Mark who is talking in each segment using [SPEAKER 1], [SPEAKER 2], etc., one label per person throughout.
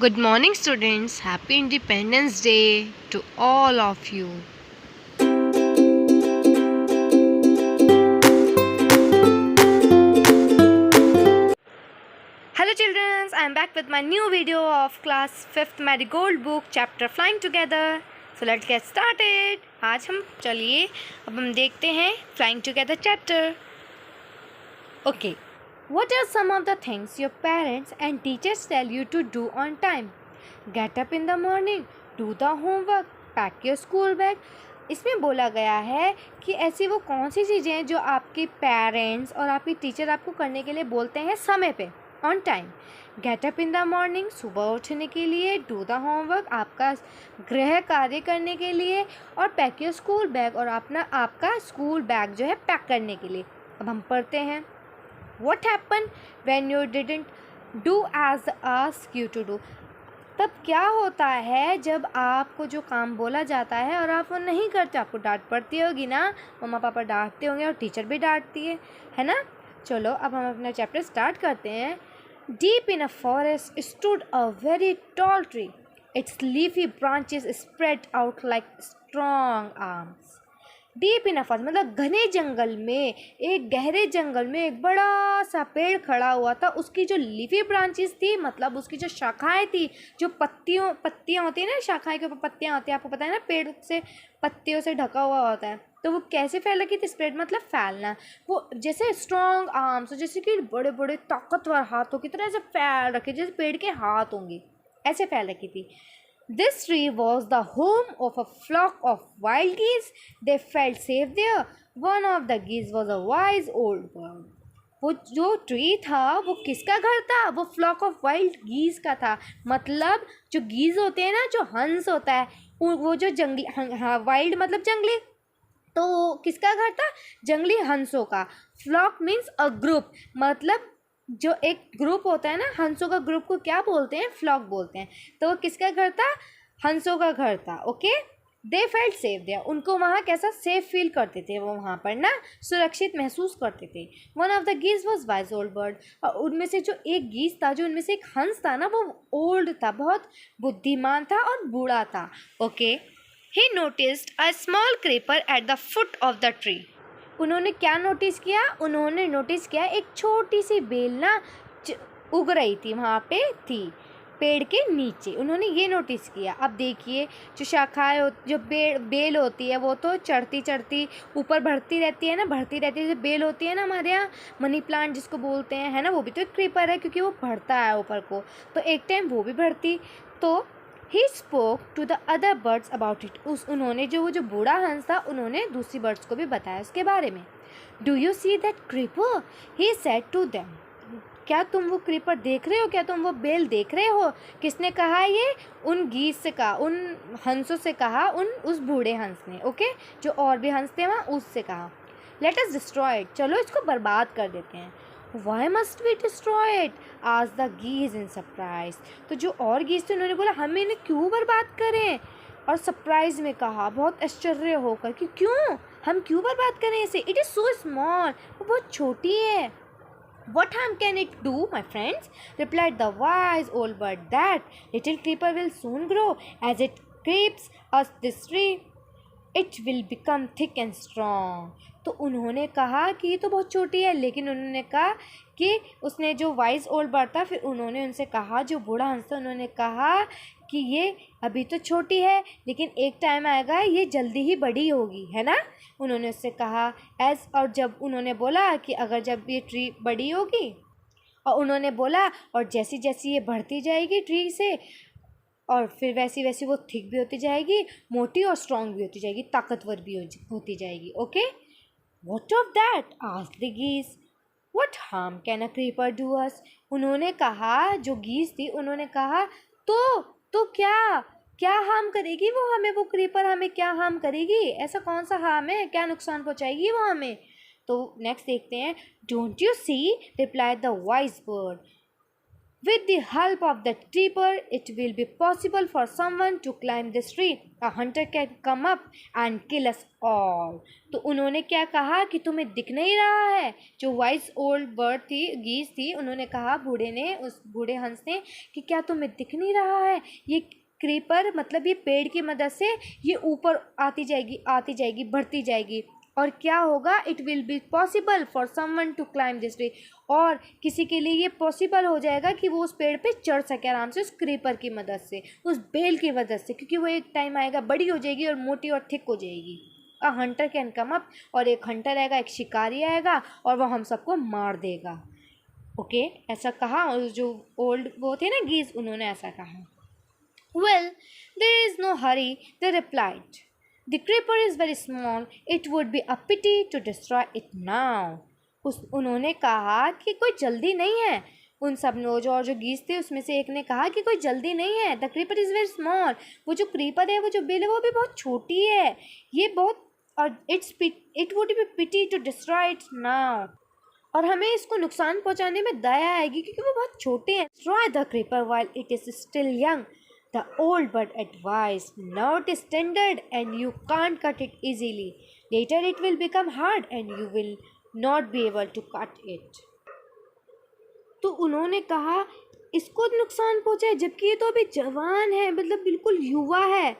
[SPEAKER 1] Good morning, students. Happy Independence Day to all of you. Hello, children. I am back with my new video of class 5th Marigold book, chapter Flying Together. So let's get started. आज हम देखते हैं Flying Together chapter. Okay. What are some of the things your parents and teachers tell you to do on time? Get up in the morning, do the homework, pack your school bag. इसमें बोला गया है कि ऐसी वो कौन सी चीज़ें हैं जो आपके पेरेंट्स और आपके टीचर आपको करने के लिए बोलते हैं समय पे, on time. Get up in the morning, सुबह उठने के लिए. डू द होमवर्क, आपका गृह कार्य करने के लिए. और पैक योर स्कूल बैग, और आपका स्कूल बैग जो है पैक करने के लिए. अब हम पढ़ते हैं. What happened when you didn't do as asked you to do? तब क्या होता है जब आपको जो काम बोला जाता है और आप वो नहीं करते? आपको डांट पड़ती होगी ना, मम्मा पापा डांटते होंगे और टीचर भी डांटती है ना. चलो अब हम अपना चैप्टर स्टार्ट करते हैं. Deep in a forest stood a very tall tree. It's leafy branches spread out like strong arms. Deep in a forest मतलब घने जंगल में, एक गहरे जंगल में एक बड़ा सा पेड़ खड़ा हुआ था. उसकी जो लीफी ब्रांचेस थी, मतलब उसकी जो शाखाएं थी, जो पत्तियाँ होती है ना, शाखाएं के ऊपर पत्तियाँ होती हैं, आपको पता है ना, पेड़ से पत्तियों से ढका हुआ होता है. तो वो कैसे फैल रखी थी? स्प्रेड मतलब फैलना. वो जैसे स्ट्रॉन्ग आर्म्स, जैसे कि बड़े बड़े ताकतवर हाथों की तरह ऐसे फैल रखे, जैसे पेड़ के हाथ होंगे, ऐसे फैल रखी थी. This tree was the home of a flock of wild geese. They felt safe there. One of the geese was a wise old bird. वो जो ट्री था वो किसका घर था? वो फ्लॉक ऑफ वाइल्ड गीज का था. मतलब जो गीज होते हैं ना, जो हंस होता है, वो जो जंगली, हाँ, वाइल्ड मतलब जंगली, तो किसका घर था? जंगली हंसों का. फ्लॉक मीन्स अ ग्रुप, मतलब जो एक ग्रुप होता है ना, हंसों का ग्रुप को क्या बोलते हैं? फ्लॉक बोलते हैं. तो वो किसका घर था? हंसों का घर था. Okay. They felt safe there. उनको वहाँ कैसा सेफ फील करते थे, वो वहाँ पर ना सुरक्षित महसूस करते थे. One of the geese was wise old bird. और उनमें से जो एक गीज था, जो उनमें से एक हंस था ना, वो ओल्ड था, बहुत बुद्धिमान था और बूढ़ा था. Okay. He noticed a small creeper at the foot of the tree. उन्होंने क्या नोटिस किया? उन्होंने नोटिस किया एक छोटी सी बेल ना उग रही थी, वहाँ पे थी, पेड़ के नीचे. उन्होंने ये नोटिस किया. अब देखिए, जो शाखाएं जो बेल होती है, वो तो चढ़ती चढ़ती ऊपर बढ़ती रहती है ना, बढ़ती रहती है. जो बेल होती है ना हमारे यहाँ, मनी प्लांट जिसको बोलते हैं, है ना, वो भी तो एक क्रीपर है, क्योंकि वो बढ़ता है ऊपर को. तो एक टाइम वो भी बढ़ती. तो he spoke to the other birds about it. उन्होंने वो जो बूढ़ा हंस था, उन्होंने दूसरी बर्ड्स को भी बताया उसके बारे में. Do you see that creeper? He said to them. क्या तुम वो क्रीपर देख रहे हो? क्या तुम वो बेल देख रहे हो? किसने कहा ये? उन गीस से कहा, उन हंसों से कहा, उस बूढ़े हंस ने. ओके. जो और भी हंस थे वहाँ, उससे कहा. Let us destroy it. चलो इसको बर्बाद कर देते हैं. Why must we destroy it? asked the geese in surprise. तो जो और गीस थे, उन्होंने बोला हम इन्हें क्यों बर्बाद करें? और सरप्राइज में कहा, बहुत आश्चर्य होकर, कि क्यों, हम क्यों बर्बाद करें इसे? It is so small. वो बहुत छोटी है. What harm can it do, my friends? replied the wise old bird. That little creeper will soon grow. As it creeps us this tree, it will become thick and strong. तो उन्होंने कहा कि ये तो बहुत छोटी है, लेकिन उन्होंने कहा कि उसने जो वाइज ओल्ड बर्ड था, फिर उन्होंने उनसे कहा, जो बूढ़ा हंस था, उन्होंने कहा कि ये अभी तो छोटी है, लेकिन एक टाइम आएगा ये जल्दी ही बड़ी होगी, है ना. उन्होंने उससे कहा एज. और जब उन्होंने बोला कि अगर जब ये ट्री बड़ी होगी, और उन्होंने बोला, और जैसी जैसी ये बढ़ती जाएगी ट्री से, और फिर वैसी वैसी वो थिक भी होती जाएगी, मोटी और स्ट्रॉन्ग भी होती जाएगी, ताकतवर भी होती जाएगी. Okay. What of that? Asked the geese. What harm can a creeper do us? उन्होंने कहा, जो गीस थी, उन्होंने कहा, तो क्या क्या हार्म करेगी वो हमें? वो क्रीपर हमें क्या हार्म करेगी? ऐसा कौन सा हार्म है? क्या नुकसान पहुंचाएगी वो हमें? तो नेक्स्ट देखते हैं. Don't you see, replied the wise bird. With the help of the creeper, it will be possible for someone to climb this tree. A hunter can come up and kill us all. तो उन्होंने क्या कहा कि तुम्हें दिख नहीं रहा है? जो वाइज ओल्ड बर्ड थी, गीज थी, उन्होंने कहा बूढ़े ने, उस बूढ़े हंस ने, कि क्या तुम्हें दिख नहीं रहा है? ये क्रीपर मतलब ये पेड़ की मदद से ये ऊपर आती जाएगी, बढ़ती जाएगी, और क्या होगा? It will be possible for someone to climb this tree, और किसी के लिए ये पॉसिबल हो जाएगा कि वो उस पेड़ पे चढ़ सके आराम से, उस क्रीपर की मदद से, उस बेल की मदद से, क्योंकि वो एक टाइम आएगा बड़ी हो जाएगी और मोटी और थिक हो जाएगी. अ हंटर कैन कम अप, और एक हंटर आएगा, एक शिकारी आएगा और वो हम सबको मार देगा. ओके, ऐसा कहा. और जो ओल्ड वो थे ना गीज, उन्होंने ऐसा कहा. Well, there is no hurry, they replied. The creeper is very small. It would be a pity to destroy it now. उन्होंने कहा कि कोई जल्दी नहीं है. उन सब ने जो गीज थे उसमें से एक ने कहा कि कोई जल्दी नहीं है. The creeper is very small. वो जो क्रीपर है, वो जो बेल है, वो भी बहुत छोटी है. ये बहुत, और it would be pity to destroy it now. और हमें इसको नुकसान पहुंचाने में दया आएगी क्योंकि वो बहुत छोटे हैं. Destroy the creeper while it is still young, the old bird advised. Now it is tender and you can't cut it easily. Later it will become hard and you will not be able to cut it. तो उन्होंने कहा इसको नुकसान पहुंचाए, जबकि ये तो अभी जवान है, मतलब बिल्कुल युवा है,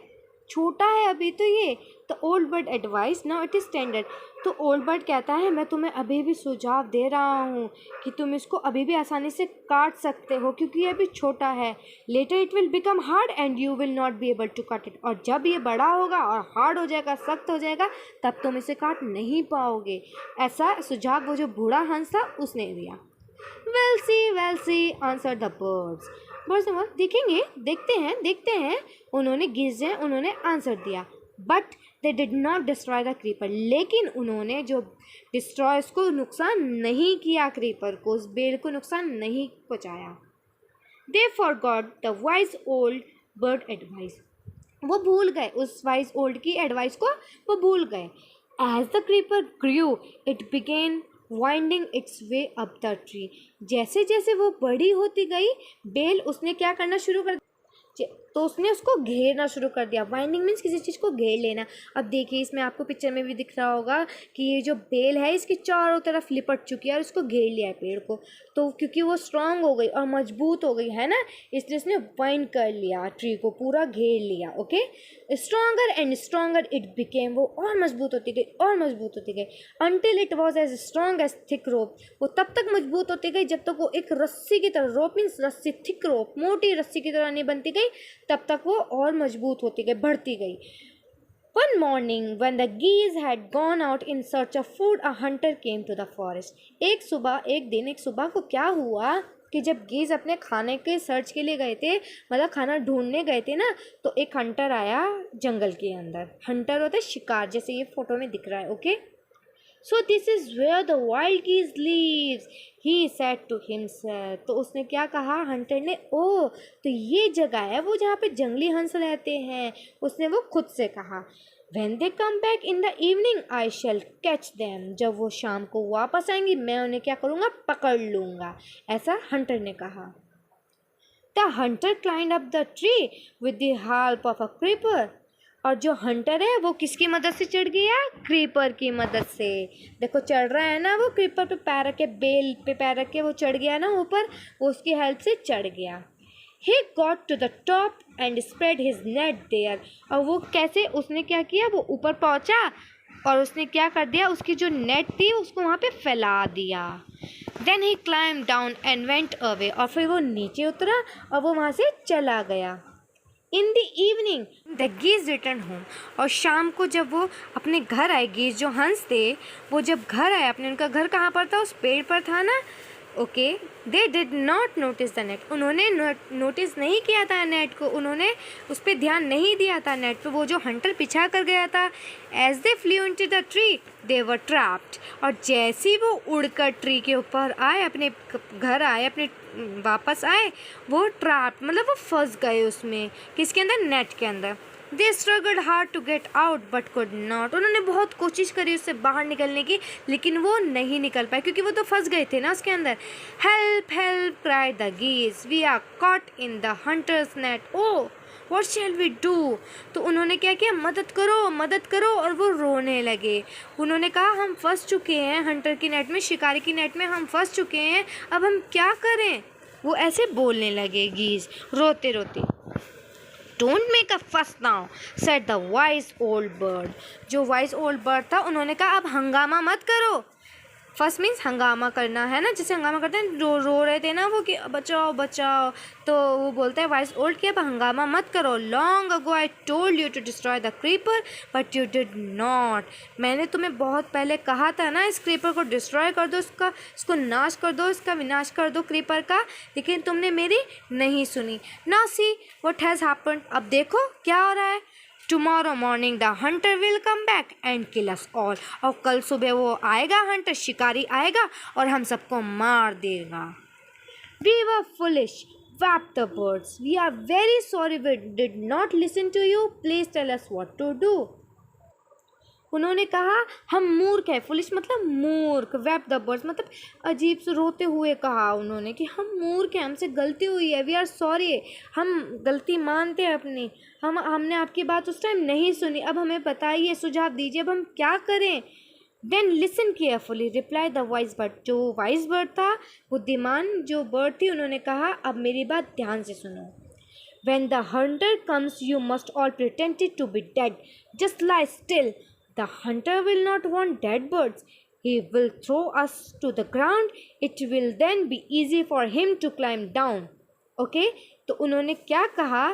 [SPEAKER 1] छोटा है अभी तो ये. तो old bird advice, now it is tender. तो ओल्ड बर्ड कहता है मैं तुम्हें अभी भी सुझाव दे रहा हूँ कि तुम इसको अभी भी आसानी से काट सकते हो क्योंकि ये अभी छोटा है. Later it will become hard and you will not be able to cut it. और जब ये बड़ा होगा और हार्ड हो जाएगा, सख्त हो जाएगा, तब तुम इसे काट नहीं पाओगे. ऐसा सुझाव वो जो बूढ़ा हंस था उसने दिया. We'll see answer the birds. Birds ने बोला देखेंगे, देखते हैं. उन्होंने गिरजे उन्होंने आंसर दिया. But they did not destroy the creeper. लेकिन उन्होंने जो डिस्ट्रॉय, उसको नुकसान नहीं किया, क्रीपर को, उस बेल को नुकसान नहीं पहुँचाया. They forgot the wise old bird advice. वो भूल गए उस वाइज ओल्ड की एडवाइस को, वो भूल गए. As the creeper grew it began winding its way up the tree. जैसे जैसे वो बड़ी होती गई, बेल उसने क्या करना शुरू कर, तो उसने उसको घेरना शुरू कर दिया. वाइंडिंग मीन्स किसी चीज़ को घेर लेना. अब देखिए इसमें आपको पिक्चर में भी दिख रहा होगा कि ये जो बेल है इसकी चारों तरफ लिपट चुकी है और इसको घेर लिया है पेड़ को. तो क्योंकि वो स्ट्रांग हो गई और मजबूत हो गई है ना, इसलिए इसने वाइंड कर लिया, ट्री को पूरा घेर लिया. Okay, stronger and stronger it became. वो और मजबूत होती गई until it was as strong as thick rope. वो तब तक मजबूत होती गई जब तक वो एक रस्सी की तरह, रोप मीन्स रस्सी, थिक रोप मोटी रस्सी की तरह नहीं बनती गई, तब तक वो और मजबूत होती गई, बढ़ती गई. One morning, when the geese had gone out in search of food, a hunter came to the forest. एक सुबह को क्या हुआ कि जब गीज अपने खाने के सर्च के लिए गए थे, मतलब खाना ढूंढने गए थे ना, तो एक हंटर आया जंगल के अंदर. हंटर होता है शिकार, जैसे ये फोटो में दिख रहा है. Okay, so this is where the wild geese lives, he said to himself. तो उसने क्या कहा, हंटर ने, ओ तो ये जगह है वो जहाँ पे जंगली हंस रहते हैं. उसने वो खुद से कहा. When they come back in the evening, I shall catch them. जब वो शाम को वापस आएंगी मैं उन्हें क्या करूँगा, पकड़ लूँगा. ऐसा हंटर ने कहा. The hunter climbed up the tree with the help of a creeper. और जो हंटर है वो किसकी मदद से चढ़ गया, क्रीपर की मदद से. देखो चढ़ रहा है ना, वो क्रीपर पे पैर रख के, बेल पे पैर रख के वो चढ़ गया ना ऊपर, वो उसकी हेल्प से चढ़ गया. He got to the top and spread his net there. और वो कैसे, उसने क्या किया, वो ऊपर पहुंचा और उसने क्या कर दिया, उसकी जो नेट थी उसको वहाँ पे फैला दिया. Then he climbed down and went away. और फिर वो नीचे उतरा और वो वहाँ से चला गया. In the evening, the geese returned home. और शाम को जब वो अपने घर आए, geese जो हंस थे, वो जब घर आए अपने, उनका घर कहाँ पर था, उस पेड़ पर था ना. Okay, they did not notice the net. उन्होंने नोटिस नहीं किया था नेट को, उन्होंने उस पर ध्यान नहीं दिया था नेट पे, वो जो हंटर पीछा कर गया था. As they flew into the tree they were trapped. और जैसे ही वो उड़कर ट्री के ऊपर आए, अपने घर आए, अपने वापस आए, वो ट्रैप्ड मतलब वो फंस गए उसमें, किसके अंदर, नेट के अंदर. They struggled hard to get out but could not. उन्होंने बहुत कोशिश करी उससे बाहर निकलने की, लेकिन वो नहीं निकल पाए क्योंकि वो तो फंस गए थे ना उसके अंदर। Help help cried the geese, we are caught in the hunters net, oh what shall we do. तो उन्होंने क्या किया, मदद करो, और वो रोने लगे। उन्होंने कहा हम फंस चुके हैं हंटर की नेट में, शिकारी की नेट में हम फंस चुके हैं, अब हम क्या करें। वो ऐसे बोलने लगे गीज रोते रोते। डोंट मेक अ फस now said the wise old bird. जो वाइज ओल्ड बर्ड था उन्होंने कहा अब हंगामा मत करो। फर्स्ट मीन्स हंगामा करना है ना, जैसे हंगामा करते हैं, रो रहे थे ना वो कि बचाओ बचाओ, तो वो बोलते हैं वाइस ओल्ड कि अब हंगामा मत करो। Long ago I told you to destroy the creeper but you did not. मैंने तुम्हें बहुत पहले कहा था ना इस क्रीपर को डिस्ट्रॉय कर दो, इसको नाश कर दो, इसका विनाश कर दो क्रीपर का, लेकिन तुमने मेरी नहीं सुनी। Now see what has happened, अब देखो क्या हो रहा है। Tomorrow morning the Hunter will come back and kill us all. और कल सुबह वो आएगा, हंटर शिकारी आएगा और हम सबको मार देगा। We were foolish wept the birds, we are very sorry we did not listen to you, please tell us what to do। उन्होंने कहा हम मूर्ख है, फुलिश मतलब मूर्ख, वेप द बर्ड्स मतलब अजीब से रोते हुए कहा उन्होंने कि हम मूर्ख हैं, हमसे गलती हुई है, वी आर सॉरी, हम गलती मानते हैं अपनी, हमने आपकी बात उस टाइम नहीं सुनी, अब हमें बताइए, सुझाव दीजिए, अब हम क्या करें। Then listen carefully replied the wise bird. जो वाइज बर्ड था, बुद्धिमान जो बर्ड थी, उन्होंने कहा अब मेरी बात ध्यान से सुनो। When the hunter comes, you must all pretend to be dead. Just lie still. The hunter will not want dead birds. He will throw us to the ground. It will then be easy for him to climb down. Okay? तो उन्होंने क्या कहा,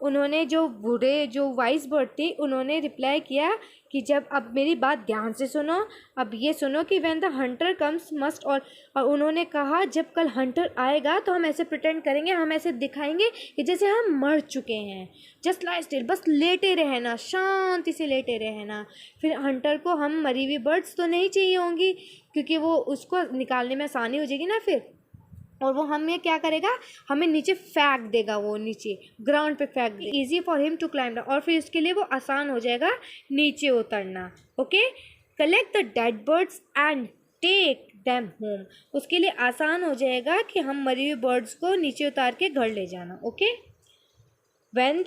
[SPEAKER 1] उन्होंने जो बूढ़े जो vice bird थी उन्होंने रिप्लाई किया कि जब अब मेरी बात ध्यान से सुनो, अब ये सुनो कि when the Hunter comes must और उन्होंने कहा जब कल हंटर आएगा तो हम ऐसे प्रिटेंड करेंगे, हम ऐसे दिखाएंगे कि जैसे हम मर चुके हैं। जस्ट लाई स्टिल, बस लेटे रहना, शांति से लेटे रहना। फिर हंटर को हम मरी हुई बर्ड्स तो नहीं चाहिए होंगी क्योंकि वो उसको निकालने में आसानी हो जाएगी ना फिर, और वो हमें क्या करेगा, हमें नीचे फेंक देगा, वो नीचे ग्राउंड पे फेंक देगा। Easy for him to climb down, और फिर इसके लिए वो आसान हो जाएगा नीचे उतरना। Okay, collect the dead birds and take them home, उसके लिए आसान हो जाएगा कि हम मरी हुई बर्ड्स को नीचे उतार के घर ले जाना। Okay, when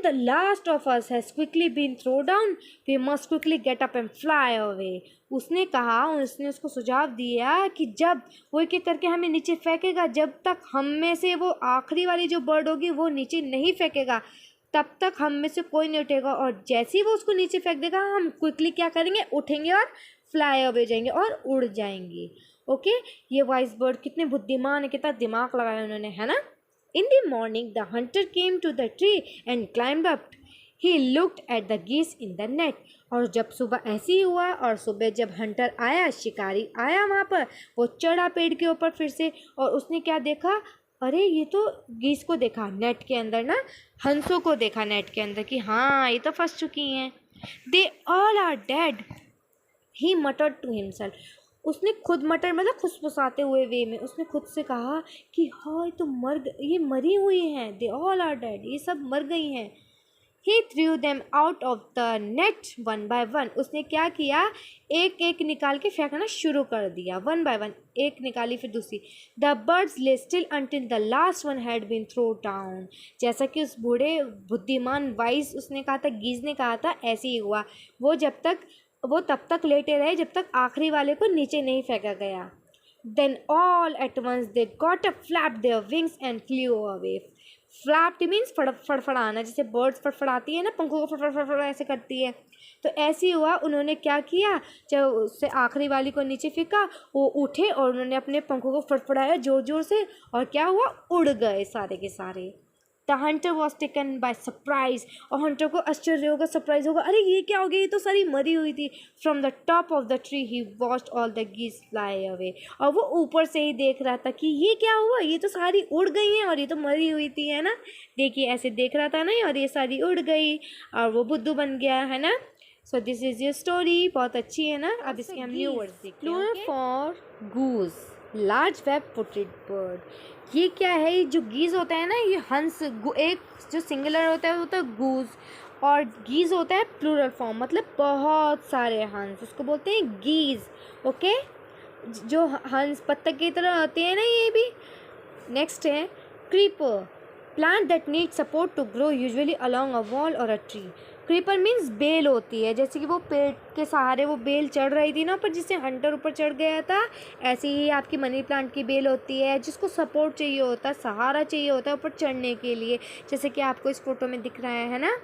[SPEAKER 1] the last of us has quickly been thrown down, we must quickly get up and fly away। उसने कहा, उसने उसको सुझाव दिया कि जब वो एक एक करके हमें नीचे फेंकेगा, जब तक हम में से वो आखिरी वाली जो बर्ड होगी वो नीचे नहीं फेंकेगा तब तक हम में से कोई नहीं उठेगा, और जैसे ही वो उसको नीचे फेंक देगा हम क्विकली क्या करेंगे, उठेंगे और फ्लाई अवे जाएंगे और उड़ जाएंगे। ओके, ये वाइस बर्ड कितने बुद्धिमान है, कितना दिमाग लगाया उन्होंने, है ना। In the morning, the hunter came to the tree and climbed up. He looked at the geese in the net. और जब सुबह ऐसे ही हुआ, और सुबह जब हंटर आया, शिकारी आया वहाँ पर, वो चढ़ा पेड़ के ऊपर फिर से, और उसने क्या देखा, अरे ये तो गीस को देखा नेट के अंदर ना, हंसों को देखा नेट के अंदर कि हाँ ये तो फंस चुकी हैं। They all are dead. He muttered to himself. उसने खुद मटर मतलब खुसफुसाते हुए वे में उसने खुद से कहा कि हाँ ये मरी हुई हैं, दे ऑल आर डेड, ये सब मर गई हैं। He threw them out of the net one by one, उसने क्या किया, एक एक निकाल के फेंकना शुरू कर दिया, वन बाय वन, एक निकाली फिर दूसरी। The birds lay still until the last one had been throw down. जैसा कि उस बूढ़े बुद्धिमान वाइज उसने कहा था, गीज ने कहा था, ऐसे ही हुआ। वो तब तक लेटे रहे जब तक आखिरी वाले को नीचे नहीं फेंका गया। Then all at once they got up, flapped their wings and flew away. Flapped means फड़फड़ाना, जैसे बर्ड्स फड़फड़ाती है ना, पंखों को फड़फड़ ऐसे करती है, तो ऐसे ही हुआ। उन्होंने क्या किया, जब उससे आखिरी वाली को नीचे फेंका, वो उठे और उन्होंने अपने पंखों को फड़फड़ाया ज़ोर ज़ोर से, और क्या हुआ, उड़ गए सारे के सारे। The Hunter was taken by surprise, और हंटर को आश्चर्य होगा, सरप्राइज होगा, अरे ये क्या हो गया, ये तो सारी मरी हुई थी। From the top of the tree he watched all the geese fly away, और वो ऊपर से ही देख रहा था कि ये क्या हुआ, ये तो सारी उड़ गई हैं और ये तो मरी हुई थी, है ना। देखिए ऐसे देख रहा था ना, और ये सारी उड़ गई और वो बुद्धू बन गया, है ना। सो दिस इज़ योर स्टोरी, बहुत अच्छी है ना। अब इसके हम न्यू वर्ड्स देखते हैं। For goose, large web footed bird. ये क्या है, जो गीज होता है ना, ये हंस, एक जो सिंगुलर होता है वो होता है गूज, और गीज़ होता है प्लूरल फॉर्म, मतलब बहुत सारे हंस, उसको बोलते हैं गीज़। ओके, जो हंस बत्तख की तरह आते हैं ना, ये भी। नेक्स्ट है creeper, plant that need support to grow usually along a wall or a tree. Creeper means बेल होती है, जैसे कि वो पेड़ के सहारे वो बेल चढ़ रही थी ना पर जिससे हंटर ऊपर चढ़ गया था, ऐसे ही आपकी मनी प्लांट की बेल होती है जिसको सपोर्ट चाहिए होता है, सहारा चाहिए होता है ऊपर चढ़ने के लिए। जैसे कि आपको इस फोटो में दिख रहा है ना,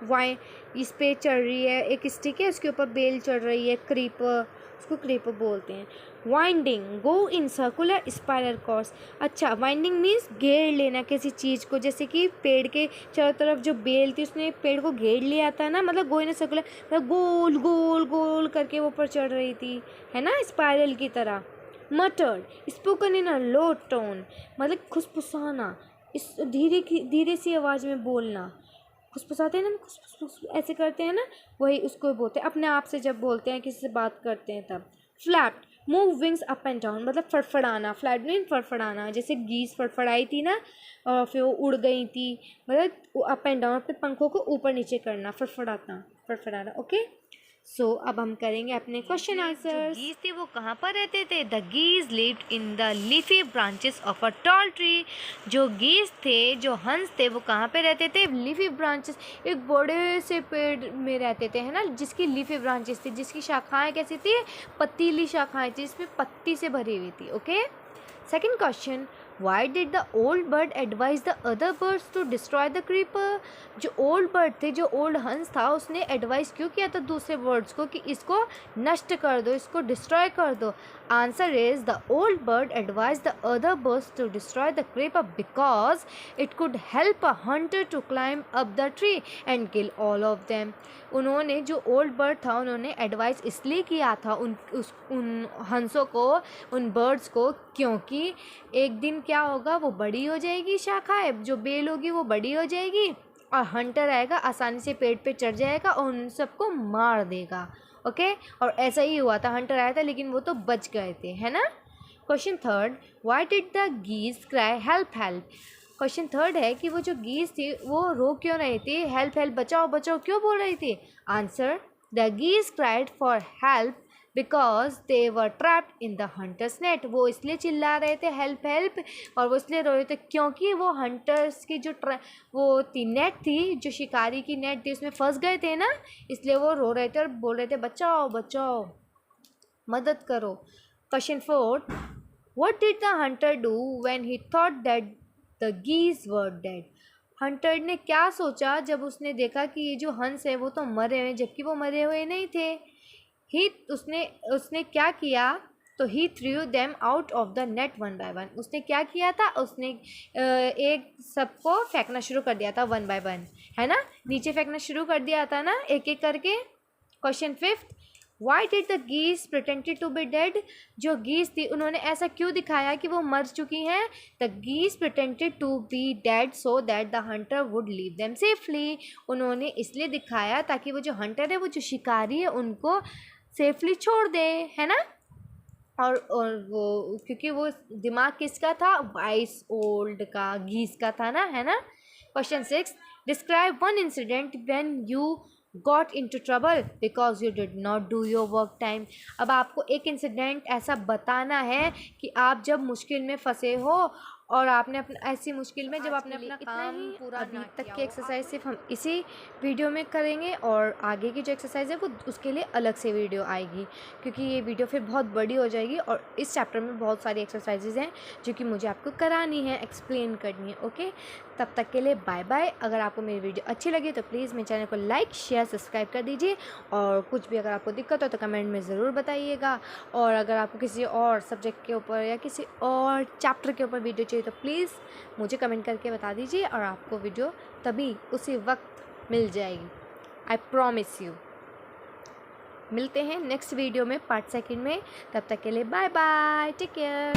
[SPEAKER 1] वाई इस पे चढ़ रही है, एक स्टिक है उसके ऊपर बेल चढ़ रही है, क्रीपर, उसको क्रीपर बोलते हैं। Winding, go in circular spiral course. अच्छा, वाइंडिंग मीन्स घेर लेना किसी चीज़ को, जैसे कि पेड़ के चारों तरफ जो बेल थी उसने पेड़ को घेर लिया था ना, मतलब गो इन सर्कुलर, मतलब गोल गोल गोल करके वो ऊपर चढ़ रही थी, है ना, स्पाइरल की तरह। मटर्ड, spoken in a low tone, मतलब खुसफुसाना, इस धीरे सी आवाज़ में बोलना। खुसफुसाते हैं ना, खुस ऐसे करते हैं ना, वही उसको बोलते हैं अपने आप से जब बोलते हैं किसी से बात करते हैं तब। Flapped, move wings up and down, मतलब फड़फड़ाना। फ्लैप्ड मीन फड़फड़ाना, जैसे गीज़ फड़फड़ाई थी ना और फिर वो उड़ गई थी, मतलब अप एंड डाउन, अपने पंखों को ऊपर नीचे करना, फड़फड़ाना। ओके, सो अब हम करेंगे अपने क्वेश्चन आंसर्स।
[SPEAKER 2] गीज थे वो कहाँ पर रहते थे? The गीज lived in the leafy branches of a tall tree. जो गीज थे, जो हंस थे, वो कहाँ पे रहते थे? लीफी ब्रांचेस, एक बड़े से पेड़ में रहते थे, है ना, जिसकी लीफी ब्रांचेस थी, जिसकी शाखाएं कैसी थी? पतीली शाखाएं थी, जिसमें पत्ती से भरी हुई थी। Okay, second question, why did the old bird advise the other birds to destroy the creeper. जो ओल्ड बर्ड थे, जो ओल्ड हंस था, उसने एडवाइस क्यों किया था दूसरे बर्ड्स को कि इसको नष्ट कर दो, इसको डिस्ट्रॉय कर दो? Answer is the old bird advise the other birds to destroy the creeper because it could help a hunter to climb up the tree and kill all of them. उन्होंने, जो ओल्ड बर्ड था, उन्होंने advice इसलिए किया था उन हंसों को, उन बर्ड्स को, क्योंकि एक दिन क्या होगा, वो बड़ी हो जाएगी, शाखाएं जो बेल होगी वो बड़ी हो जाएगी और हंटर आएगा, आसानी से पेड़ पे चढ़ जाएगा और उन सबको मार देगा। ओके, और ऐसा ही हुआ था, हंटर आया था लेकिन वो तो बच गए थे, है ना। Question third, why did the geese cry help help. Question third है कि वो जो गीज थी वो रो क्यों रही थी, हेल्प हेल्प, बचाओ बचाओ क्यों बोल रही थी? Answer, the geese cried for help because they were trapped in the hunters net. वो इसलिए चिल्ला रहे थे हेल्प हेल्प, और वो इसलिए रो रहे थे क्योंकि वो हंटर्स की जो वो थी नेट थी, जो शिकारी की नेट थी, उसमें फंस गए थे ना, इसलिए वो रो रहे थे और बोल रहे थे बचाओ बचाओ, मदद करो। Question fourth, what did the hunter do when he thought that the geese were dead. Hunter ने क्या सोचा जब उसने देखा कि ये जो हंस है वो तो मरे हुए, जबकि वो मरे हुए नहीं थे। उसने क्या किया, तो he threw them out of the net one by one. उसने क्या किया था, उसने एक सबको फेंकना शुरू कर दिया था वन बाय वन, है ना, नीचे फेंकना शुरू कर दिया था ना, एक एक करके। Question fifth, Y did the geese pretended to be dead. जो गीज थी उन्होंने ऐसा क्यों दिखाया कि वो मर चुकी हैं? The geese pretended to be dead so that the hunter would leave them safely. उन्होंने इसलिए दिखाया ताकि वो जो हंटर है, वो जो शिकारी है, उनको सेफली छोड़ दे, है ना। और वो क्योंकि वो दिमाग किसका था? वाइस ओल्ड का, गीज का था ना, है ना। Question six, describe one incident when you got into trouble because you did not do your work time. अब आपको एक इंसिडेंट ऐसा बताना है कि आप जब मुश्किल में फंसे हो और आपने अपना ऐसी मुश्किल में जब आपने अपना काम पूरा, अभी तक की एक्सरसाइज सिर्फ हम इसी वीडियो में करेंगे और आगे की जो एक्सरसाइज है वो उसके लिए अलग से वीडियो आएगी, क्योंकि ये वीडियो फिर बहुत बड़ी हो जाएगी और इस चैप्टर में बहुत सारी एक्सरसाइजेज हैं जो कि मुझे आपको करानी है, एक्सप्लेन करनी है। ओके, तब तक के लिए बाय बाय। अगर आपको मेरी वीडियो अच्छी लगी तो प्लीज़ मेरे चैनल को लाइक शेयर सब्सक्राइब कर दीजिए, और कुछ भी अगर आपको दिक्कत हो तो कमेंट में ज़रूर बताइएगा। और अगर आपको किसी और सब्जेक्ट के ऊपर या किसी और चैप्टर के ऊपर वीडियो चाहिए तो प्लीज़ मुझे कमेंट करके बता दीजिए और आपको वीडियो तभी उसी वक्त मिल जाएगी, आई प्रॉमिस यू। मिलते हैं नेक्स्ट वीडियो में पार्ट सेकंड में, तब तक के लिए बाय बाय, टेक केयर।